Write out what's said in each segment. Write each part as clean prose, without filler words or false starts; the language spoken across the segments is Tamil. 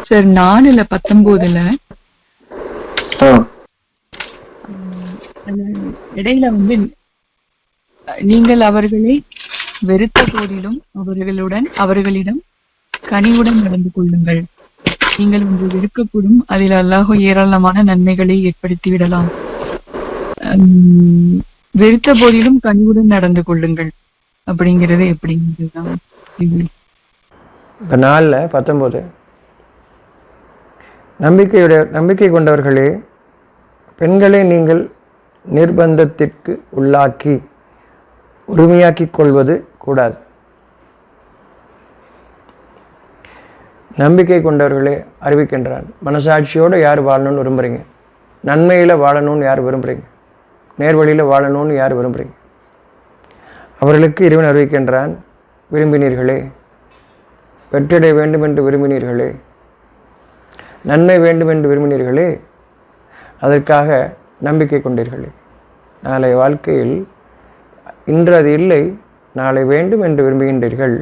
சார் 4:19 இடையில நீங்கள் அவர்களை வெறுத்த போதிலும் அவர்களிடம் கனிவுடன் நடந்து கொள்ளுங்கள். நீங்கள் ஒன்று வெறுக்கக்கூடும், அதில் அல்லாஹ் ஏராளமான நன்மைகளை ஏற்படுத்தி விடலாம். வெறுத்த போதிலும் கனிவுடன் நடந்து கொள்ளுங்கள் அப்படிங்கிறது எப்படிங்கிறதுதான். இப்போ 4:19 நம்பிக்கை கொண்டவர்களே, பெண்களை நீங்கள் நிர்பந்தத்திற்கு உள்ளாக்கி உரிமையாக்கிக் கொள்வது கூடாது. நம்பிக்கை கொண்டவர்களே அறிவிக்கின்றான், மனசாட்சியோடு யார் வாழணும்னு விரும்புகிறீங்க? நன்மையில் வாழணும்னு யார் விரும்புகிறீங்க? நேர்வழியில் வாழணும்னு யார் விரும்புகிறீங்க? அவர்களுக்கு இறைவன் அறிவிக்கின்றான், விரும்பினீர்களே, வெற்றியடைய வேண்டும் என்று விரும்பினீர்களே, நன்மை வேண்டும் என்று விரும்பினீர்களே, அதற்காக நம்பிக்கை கொண்டீர்களே, நாளை வாழ்க்கையில் இன்று அது இல்லை, நாளை வேண்டும் என்று விரும்புகின்றீர்கள்.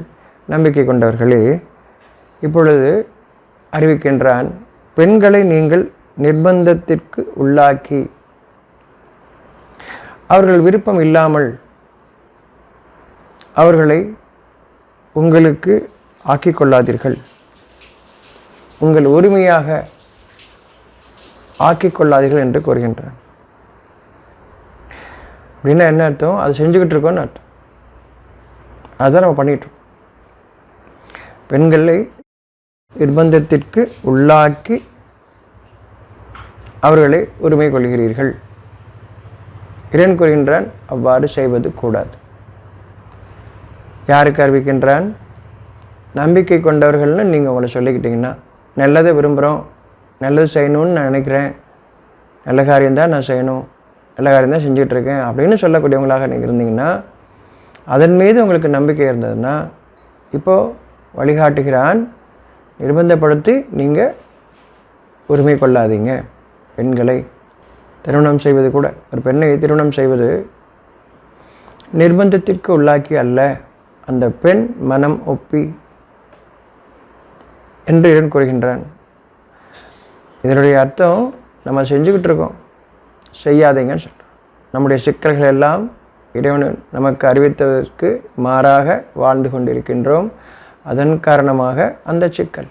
நம்பிக்கை கொண்டவர்களே, இப்பொழுது அறிவிக்கின்றான், பெண்களை நீங்கள் நிர்பந்தத்திற்கு உள்ளாக்கி அவர்கள் விருப்பம் இல்லாமல் அவர்களை உங்களுக்கு ஆக்கிக் கொள்ளாதீர்கள், உங்கள் உரிமையாக ஆக்கிக் கொள்ளாதீர்கள் என்று கூறுகின்றான். அப்படின்னா என்ன அர்த்தம்? அதை செஞ்சுக்கிட்டு இருக்கோன்னு அர்த்தம். அதுதான் நம்ம பண்ணிட்டோம். பெண்களை நிர்பந்தத்திற்கு உள்ளாக்கி அவர்களை உரிமை கொள்கிறீர்கள். இறைவன் கூறுகின்றான், அவ்வாறு செய்வது கூடாது. யாருக்கு அறிவிக்கின்றான்? நம்பிக்கை கொண்டவர்கள்னு நீங்கள் உங்களை சொல்லிக்கிட்டீங்கன்னா, நல்லதை விரும்புகிறோம், நல்லது செய்யணும்னு நான் நினைக்கிறேன், நல்ல காரியம்தான் நான் செய்யணும், நல்ல காரியம்தான் செஞ்சிட்ருக்கேன் அப்படின்னு சொல்லக்கூடியவங்களாக நீங்கள் இருந்தீங்கன்னா, அதன் மீது உங்களுக்கு நம்பிக்கை இருந்ததுன்னா, இப்போது வழிகாட்டுகிறான், நிர்பந்தப்படுத்தி நீங்கள் உரிமை கொள்ளாதீங்க. பெண்களை திருமணம் செய்வது கூட, ஒரு பெண்ணை திருமணம் செய்வது நிர்பந்தத்திற்கு உள்ளாக்கி அல்ல, அந்த பெண் மனம் ஒப்பி என்று இறைவன் கூறுகின்றான். இதனுடைய அர்த்தம், நம்ம செஞ்சுக்கிட்டு இருக்கோம், செய்யாதீங்கன்னு சொல்கிறோம். நம்முடைய சிக்கல்கள் எல்லாம் இறைவன் நமக்கு அறிவித்ததற்கு மாறாக வாழ்ந்து கொண்டிருக்கின்றோம். அதன் காரணமாக அந்த சிக்கல்,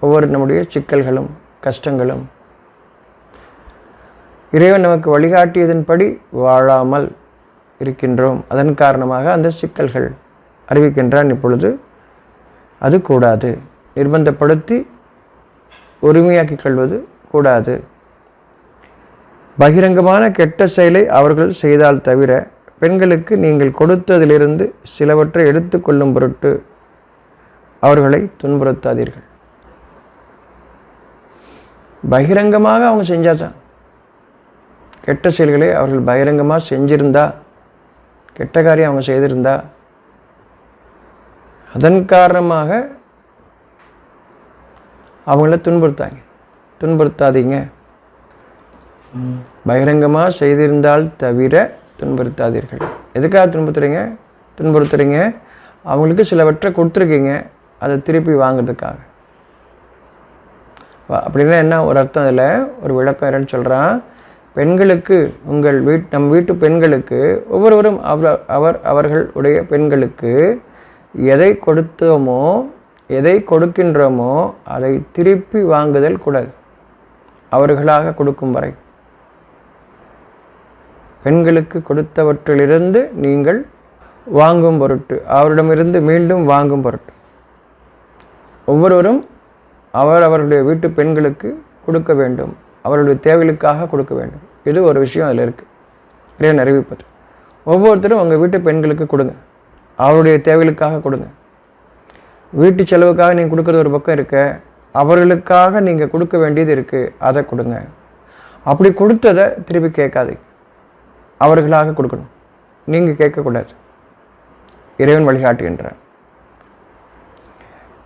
ஒவ்வொரு நம்முடைய சிக்கல்களும் கஷ்டங்களும் இறைவன் நமக்கு வழிகாட்டியதன்படி வாழாமல் இருக்கின்றோம். அதன் காரணமாக அந்த சிக்கல்கள் அறிவிக்கின்றான். இப்பொழுது அது கூடாது, நிர்பந்தப்படுத்தி உரிமையாக்கிக் கொள்வது கூடாது. பகிரங்கமான கெட்ட செயலை அவர்கள் செய்தால் தவிர பெண்களுக்கு நீங்கள் கொடுத்ததிலிருந்து சிலவற்றை எடுத்துக்கொள்ளும் பொருட்டு அவர்களை துன்புறுத்தாதீர்கள். பகிரங்கமாக அவங்க செஞ்சாதான், கெட்ட செயல்களை அவர்கள் பகிரங்கமாக செஞ்சிருந்தா, கெட்ட காரியம் அவங்க செய்திருந்தா, அதன் காரணமாக அவங்கள துன்புறுத்தாதீங்க. பகிரங்கமாக செய்திருந்தால் தவிர துன்புறுத்தாதீர்கள். எதுக்காக துன்புறுத்துறீங்க? அவங்களுக்கு சிலவற்றை கொடுத்துருக்கீங்க, அதை திருப்பி வாங்கிறதுக்காக. அப்படின்னா என்ன ஒரு அர்த்தம்? அதில் ஒரு விளக்கம் என்னன்னு சொல்கிறான், பெண்களுக்கு நம் வீட்டு பெண்களுக்கு ஒவ்வொருவரும் அவர்களுடைய பெண்களுக்கு எதை கொடுத்தோமோ, எதை கொடுக்கின்றோமோ அதை திருப்பி வாங்குதல் கூடாது. அவர்களாக கொடுக்கும் வரை பெண்களுக்கு கொடுத்தவற்றிலிருந்து நீங்கள் வாங்கும் பொருட்டு, அவரிடமிருந்து மீண்டும் வாங்கும் பொருட்டு ஒவ்வொருவரும் அவர்களுடைய வீட்டு பெண்களுக்கு கொடுக்க வேண்டும், அவர்களுடைய தேவைகளுக்காக கொடுக்க வேண்டும். இது ஒரு விஷயம் அதில் இருக்குது, இறைவன் அறிவிப்பது. ஒவ்வொருத்தரும் உங்கள் வீட்டு பெண்களுக்கு கொடுங்க, அவருடைய தேவைகளுக்காக கொடுங்க. வீட்டு செலவுக்காக நீங்கள் கொடுக்குறது ஒரு பக்கம் இருக்க, அவர்களுக்காக நீங்கள் கொடுக்க வேண்டியது இருக்குது, அதை கொடுங்க. அப்படி கொடுத்ததை திருப்பி கேட்காதீங்க, அவர்களாக கொடுக்கணும், நீங்கள் கேட்கக்கூடாது. இறைவன் வழிகாட்டுகின்றார்.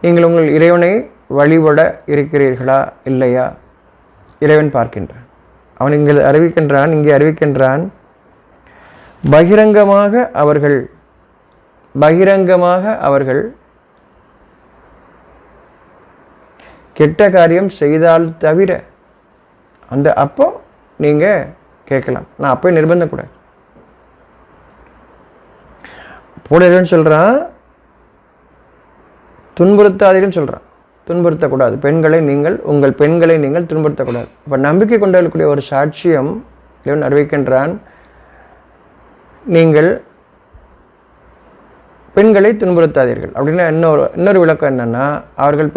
நீங்கள் உங்கள் இறைவனை வழிபட இருக்கிறீர்களா இல்லையா இறைவன் பார்க்கின்றான். அவன் இங்கே அறிவிக்கின்றான், பகிரங்கமாக அவர்கள் கெட்ட காரியம் செய்தால் தவிர அந்த அப்போ நீங்கள் கேட்கலாம். நான் அப்போ நிர்பந்தக்கூடாது. போடலன்னு சொல்கிறான், துன்புறுத்தாதீர்கள் சொல்கிறான். துன்புறுத்தக்கூடாது. உங்கள் பெண்களை நீங்கள் துன்புறுத்தக்கூடாது. இப்போ நம்பிக்கை கொண்டவர்களுக்குரிய ஒரு சாட்சியம் இறைவன் அறிவிக்கின்றான். நீங்கள் பெண்களை துன்புறுத்தாதீர்கள் அப்படின்னா இன்னொரு விளக்கம் என்னன்னா,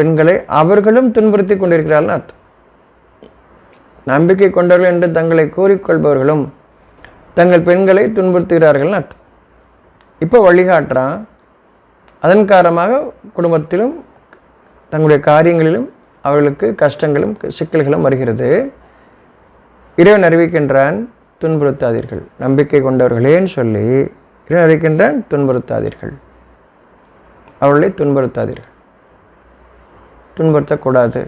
பெண்களை அவர்களும் துன்புறுத்தி கொண்டிருக்கிறார்கள் அர்த்தம். நம்பிக்கை கொண்டவர்கள் என்று தங்களை கூறிக்கொள்பவர்களும் தங்கள் பெண்களை துன்புறுத்துகிறார்கள் அர்த்தம். இப்போ வழிகாட்டுறான். அதன் காரணமாக குடும்பத்திலும் தங்களுடைய காரியங்களிலும் அவர்களுக்கு கஷ்டங்களும் சிக்கல்களும் வருகிறது. இறைவன் அறிவிக்கின்றான், துன்புறுத்தாதீர்கள். நம்பிக்கை கொண்டவர்களேன்னு சொல்லி இறைவன் அறிவிக்கின்றான், துன்புறுத்தாதீர்கள். அவர்களை துன்புறுத்தாதீர்கள். துன்புறுத்தக்கூடாது.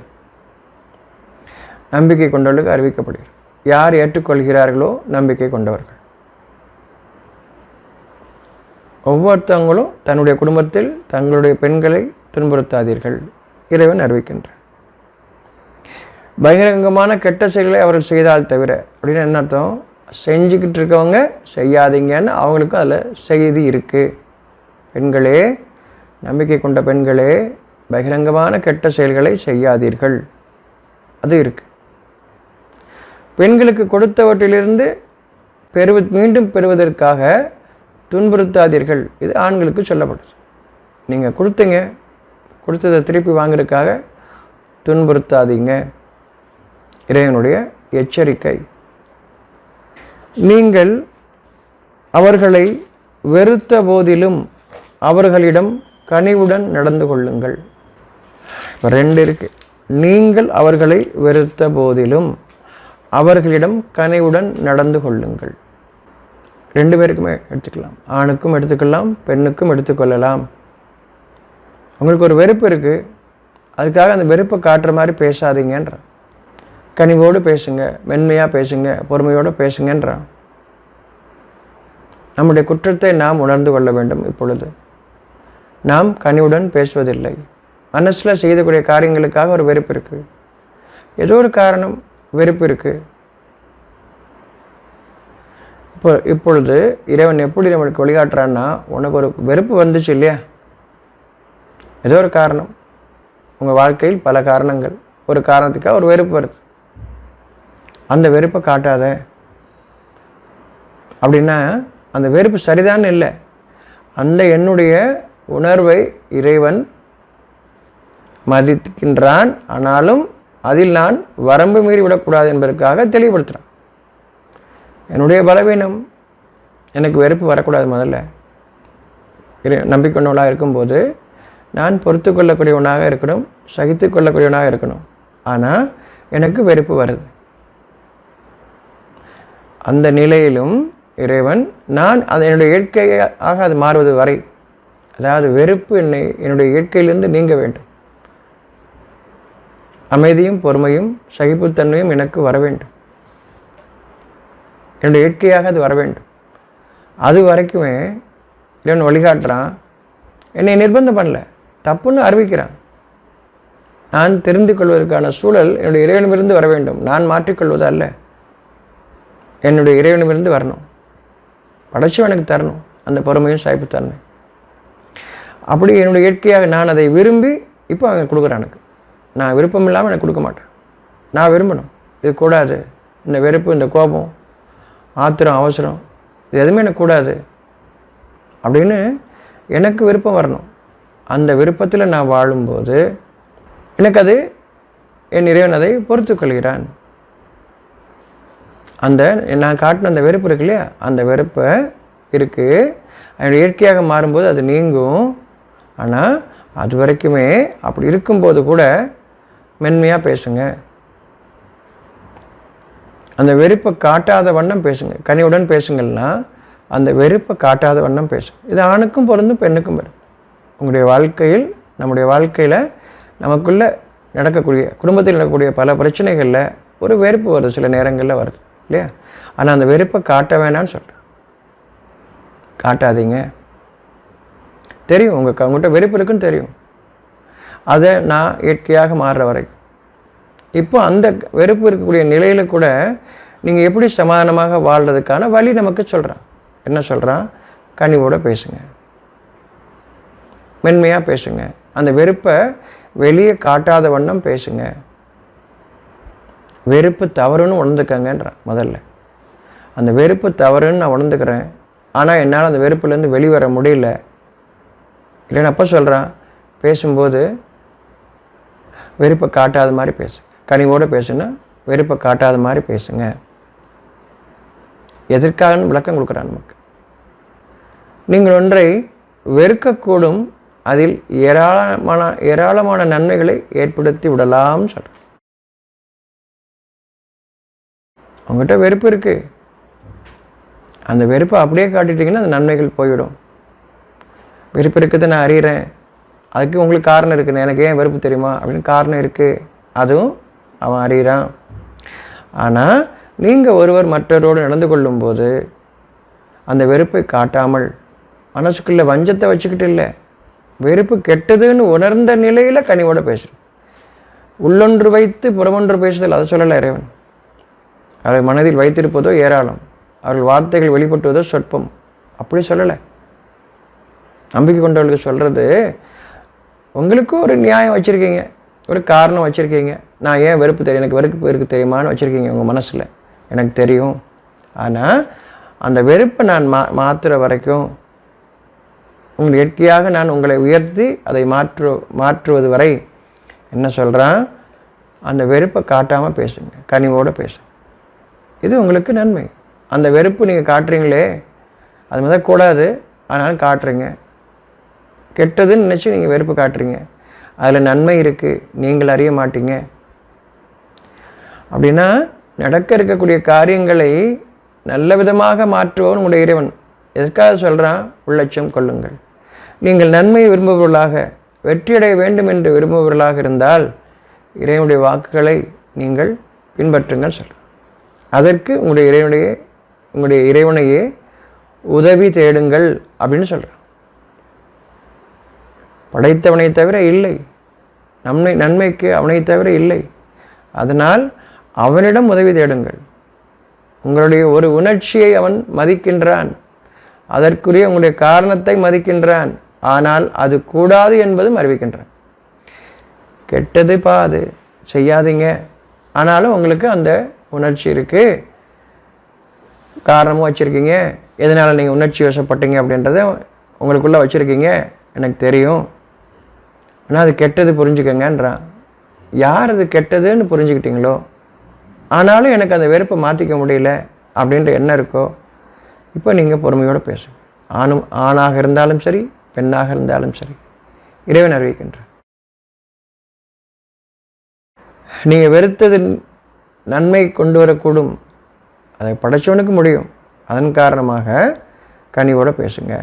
நம்பிக்கை கொண்டவர்களுக்கு அறிவிக்கப்படுகிறது. யார் ஏற்றுக்கொள்கிறார்களோ நம்பிக்கை கொண்டவர்கள். ஒவ்வொருத்தவங்களும் தன்னுடைய குடும்பத்தில் தங்களுடைய பெண்களை துன்புறுத்தாதீர்கள். இறைவன் அறிவிக்கின்றார். பகிரங்கமான கெட்ட செயல்களை அவர்கள் செய்தால் தவிர அப்படின்னு என்ன அர்த்தம்? செஞ்சுக்கிட்டு இருக்கவங்க செய்யாதீங்கன்னு அவங்களுக்கும் அதில் செய்தி இருக்குது. பெண்களே, நம்பிக்கை கொண்ட பெண்களே, பகிரங்கமான கெட்ட செயல்களை செய்யாதீர்கள். அது இருக்கு. பெண்களுக்கு கொடுத்தவற்றிலிருந்து மீண்டும் பெறுவதற்காக துன்புறுத்தாதீர்கள். இது ஆண்களுக்கு சொல்லப்படுது. நீங்கள் கொடுத்ததை திருப்பி வாங்குறதுக்காக துன்புறுத்தாதீங்க. இறைவனுடைய எச்சரிக்கை. நீங்கள் அவர்களை வெறுத்த போதிலும் அவர்களிடம் கனிவுடன் நடந்து கொள்ளுங்கள். இப்போ 2 இருக்கு. நீங்கள் அவர்களை வெறுத்த போதிலும் அவர்களிடம் கனிவுடன் நடந்து கொள்ளுங்கள். 2 பேருக்குமே எடுத்துக்கலாம். ஆணுக்கும் எடுத்துக்கலாம், பெண்ணுக்கும் எடுத்துக்கொள்ளலாம். உங்களுக்கு ஒரு வெறுப்பு இருக்குது, அதுக்காக அந்த வெறுப்பை காட்டுற மாதிரி பேசாதீங்கன்ற. கனிவோடு பேசுங்க, மென்மையாக பேசுங்க, பொறுமையோடு பேசுங்கன்றான். நம்முடைய குற்றத்தை நாம் உணர்ந்து கொள்ள வேண்டும். இப்பொழுது நாம் கனிவுடன் பேசுவதில்லை. மனசில் செய்யக்கூடிய காரியங்களுக்காக ஒரு வெறுப்பு இருக்குது. ஏதோ ஒரு காரணம் வெறுப்பு இருக்குது. இப்பொழுது இறைவன் எப்படி நம்மளுக்கு வழிகாட்டுறான்னா, உனக்கு ஒரு வெறுப்பு வந்துச்சு இல்லையா, ஏதோ ஒரு காரணம், உங்கள் வாழ்க்கையில் பல காரணங்கள், ஒரு காரணத்துக்காக ஒரு வெறுப்பு வருது. அந்த வெறுப்பை காட்டாத அப்படின்னா அந்த வெறுப்பு சரிதான் இல்லை. அந்த என்னுடைய உணர்வை இறைவன் மதிக்கின்றான். ஆனாலும் அதில் நான் வரம்பு மீறி விடக்கூடாது என்பதற்காக தெளிவுபடுத்துகிறான். என்னுடைய பலவீனம், எனக்கு வெறுப்பு வரக்கூடாது. முதல்ல நம்பிக்கொண்டவனாக இருக்கும்போது நான் பொறுத்து கொள்ளக்கூடியவனாக இருக்கணும், சகித்து கொள்ளக்கூடியவனாக இருக்கணும். ஆனால் எனக்கு வெறுப்பு வருது. அந்த நிலையிலும் இறைவன் நான் அது என்னுடைய இயற்கையாக அது மாறுவது வரை, அதாவது வெறுப்பு என்னுடைய இயற்கையிலிருந்து நீங்க வேண்டும். அமைதியும் பொறுமையும் சகிப்புத்தன்மையும் எனக்கு வர வேண்டும். என்னுடைய இயற்கையாக அது வர வேண்டும். அது வரைக்குமே இறைவன் வழிகாட்டுறான். என்னை நிர்பந்தம் பண்ணல, தப்புன்னு அறிவிக்கிறான். நான் தெரிந்து கொள்வதற்கான சூழல் என்னுடைய இறைவனிலிருந்து வர வேண்டும். நான் மாற்றிக்கொள்வது அல்ல, என்னுடைய இறைவனிலிருந்து வரணும். படைச்சவனுக்கு தரணும் அந்த பொறுமையும் சகிப்புத்தன்மை. அப்படி என்னுடைய இயற்கையாக நான் அதை விரும்பி இப்போ அவன் கொடுக்குறான். எனக்கு நான் விருப்பம் இல்லாமல் எனக்கு கொடுக்க மாட்டேன். நான் விரும்பணும், இது கூடாது, இந்த வெறுப்பு, இந்த கோபம், ஆத்திரம், அவசரம், இது எதுவுமே எனக்கு கூடாது அப்படின்னு எனக்கு விருப்பம் வரணும். அந்த விருப்பத்தில் நான் வாழும்போது எனக்கு அது என் இறைவன் அதை பொறுத்து கொள்கிறான். அந்த நான் காட்டின அந்த வெறுப்பு இருக்கு இல்லையா, அந்த வெறுப்பை இருக்குது, என்னுடைய இயற்கையாக மாறும்போது அது நீங்கும். ஆனால் அது வரைக்குமே அப்படி இருக்கும்போது கூட மென்மையாக பேசுங்க. அந்த வெறுப்பை காட்டாத வண்ணம் பேசுங்க. கனிவுடன் பேசுங்கள்னா அந்த வெறுப்பை காட்டாத வண்ணம் பேசுங்க. இது ஆணுக்கும் பொருந்தும், பெண்ணுக்கும் பொருந்தும். உங்களுடைய வாழ்க்கையில், நம்முடைய வாழ்க்கையில் நமக்குள்ளே நடக்கக்கூடிய, குடும்பத்தில் நடக்கக்கூடிய பல பிரச்சனைகளில் ஒரு வெறுப்பு வருது, சில நேரங்களில் வருது இல்லையா. ஆனால் அந்த வெறுப்பை காட்ட வேணான்னு சொல்கிறேன். காட்டாதீங்க. தெரியும் உங்கள்கிட்ட வெறுப்பு இருக்குன்னு தெரியும். அதை நான் இயற்கையாக மாறுற வரைக்கும் இப்போ அந்த வெறுப்பு இருக்கக்கூடிய நிலையில் கூட நீங்கள் எப்படி சமாதானமாக வாழ்கிறதுக்கான வழி நமக்கு சொல்கிறான். என்ன சொல்கிறான்? கனிவோட பேசுங்க, மென்மையாக பேசுங்க, அந்த வெறுப்பை வெளியே காட்டாத வண்ணம் பேசுங்க. வெறுப்பு தவறுன்னு உணர்ந்துக்கங்கன்றான். முதல்ல அந்த வெறுப்பு தவறுன்னு நான் உணர்ந்துக்கிறேன், ஆனால் என்னால் அந்த வெறுப்புலேருந்து வெளிவர முடியல இல்லைன்னு அப்போ சொல்கிறான். பேசும்போது வெறுப்பை காட்டாத மாதிரி பேசு, கனிவோடு பேசுனா வெறுப்பை காட்டாத மாதிரி பேசுங்க. எதற்காகன்னு விளக்கம் கொடுக்குறான் நமக்கு. நீங்கள் ஒன்றை வெறுக்கக்கூடும், அதில் ஏராளமான நன்மைகளை ஏற்படுத்தி விடலாம்னு சொல்கிறேன். உங்கள்கிட்ட வெறுப்பு இருக்குது, அந்த வெறுப்பை அப்படியே காட்டிட்டிங்கன்னா அந்த நன்மைகள் போய்விடும். வெறுப்பு இருக்குது நான் அறிகிறேன், அதுக்கு உங்களுக்கு காரணம் இருக்குன்னு, எனக்கு ஏன் வெறுப்பு தெரியுமா அப்படின்னு காரணம் இருக்குது, அதுவும் அவன் அறிகிறான். ஆனால் நீங்கள் ஒருவர் மற்றவரோடு நடந்து கொள்ளும்போது அந்த வெறுப்பை காட்டாமல் மனசுக்குள்ளே வஞ்சத்தை வச்சுக்கிட்டு இல்லை, வெறுப்பு கெட்டதுன்னு உணர்ந்த நிலையில் கனிவோட பேசுகிறேன். உள்ளொன்று வைத்து புறமொன்று பேசுதல் அதை சொல்லலை இறைவன். அவர்கள் மனதில் வைத்திருப்பதோ ஏராளம், அவர்கள் வார்த்தைகள் வெளிப்பட்டுவதோ சொற்பம், அப்படி சொல்லலை. நம்பிக்கை கொண்டவர்களுக்கு சொல்கிறது, உங்களுக்கும் ஒரு நியாயம் வச்சுருக்கீங்க, ஒரு காரணம் வச்சுருக்கீங்க. நான் ஏன் வெறுப்பு தெரியும், எனக்கு வெறுப்பு இருக்கு தெரியுமான்னு வச்சுருக்கீங்க உங்கள் மனசில், எனக்கு தெரியும். ஆனால் அந்த வெறுப்பை நான் மாற்றுற வரைக்கும், உங்கள் இயற்கையாக நான் உங்களை உயர்த்தி அதை மாற்றுவது வரை என்ன சொல்கிறான், அந்த வெறுப்பை காட்டாமல் பேசுங்க, கனிவோடு பேசுங்க. இது உங்களுக்கு நன்மை. அந்த வெறுப்பு நீங்கள் காட்டுறீங்களே அது மாதிரி கூடாது, ஆனாலும் காட்டுறீங்க. கெட்டதுன்னு நினச்சி நீங்கள் வெறுப்பு காட்டுறீங்க, அதில் நன்மை இருக்குது, நீங்கள் அறிய மாட்டீங்க. அப்படின்னா நடக்க இருக்கக்கூடிய காரியங்களை நல்ல விதமாக மாற்றுவோம் உங்களுடைய இறைவன். எதற்காக சொல்கிறான்? உள்ளட்சம் கொள்ளுங்கள். நீங்கள் நன்மையை விரும்புபவர்களாக, வெற்றியடைய வேண்டும் என்று விரும்புபவர்களாக இருந்தால் இறைவனுடைய வாக்குகளை நீங்கள் பின்பற்றுங்கள் சொல்கிறான். அதற்கு உங்களுடைய இறைவனையே உதவி தேடுங்கள் அப்படின்னு சொல்கிறான். படைத்தவனை தவிர இல்லை, நன்மைக்கு அவனை தவிர இல்லை. அதனால் அவனிடம் உதவி தேடுங்கள். உங்களுடைய ஒரு உணர்ச்சியை அவன் மதிக்கின்றான், அதற்குரிய உங்களுடைய காரணத்தை மதிக்கின்றான், ஆனால் அது கூடாது என்பதும் அறிவிக்கின்றான். கெட்டது அது செய்யாதீங்க, ஆனாலும் உங்களுக்கு அந்த உணர்ச்சி இருக்குது, காரணமும் வச்சுருக்கீங்க, எதனால் நீங்கள் உணர்ச்சி வசப்பட்டீங்க அப்படின்றத உங்களுக்குள்ளே வச்சுருக்கீங்க, எனக்கு தெரியும், ஆனால் அது கெட்டது புரிஞ்சுக்கங்கன்றான். யார் அது கெட்டதுன்னு புரிஞ்சுக்கிட்டீங்களோ, ஆனாலும் எனக்கு அந்த வெறுப்பை மாற்றிக்க முடியல அப்படின்ற எண்ணம் இருக்கோ, இப்போ நீங்கள் பொறுமையோடு பேசுங்க. ஆணாக இருந்தாலும் சரி, பெண்ணாக இருந்தாலும் சரி, இறைவன் அறிவிக்கின்றான். நீங்கள் வெறுத்தது நன்மை கொண்டு வரக்கூடும், அதை படைச்சவனுக்கு முடியும். அதன் காரணமாக கனிவோடு பேசுங்க.